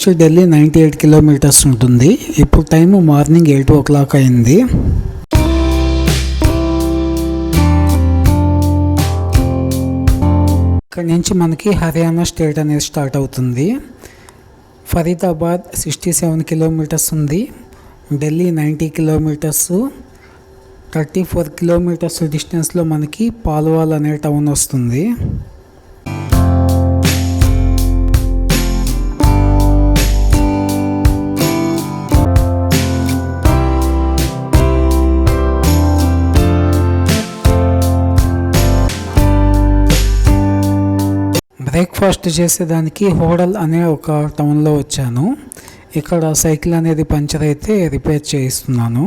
నుంచి ఢిల్లీ 98 కిలోమీటర్స్ ఉంటుంది. ఇప్పుడు టైము మార్నింగ్ 8 అయింది. ఇక్కడ నుంచి మనకి హర్యానా స్టేట్ అనేది స్టార్ట్ అవుతుంది. ఫరీదాబాద్ 67 కిలోమీటర్స్ ఉంది. ఢిల్లీ 90 కిలోమీటర్స్. 34 కిలోమీటర్స్ డిస్టెన్స్లో మనకి పాల్వాల్ అనే టౌన్ వస్తుంది. బ్రేక్ఫాస్ట్ చేసేదానికి హోడల్ అనే ఒక టౌన్లో వచ్చాను. ఇక్కడ సైకిల్ అనేది పంచర్ అయితే రిపేర్ చేయిస్తున్నాను.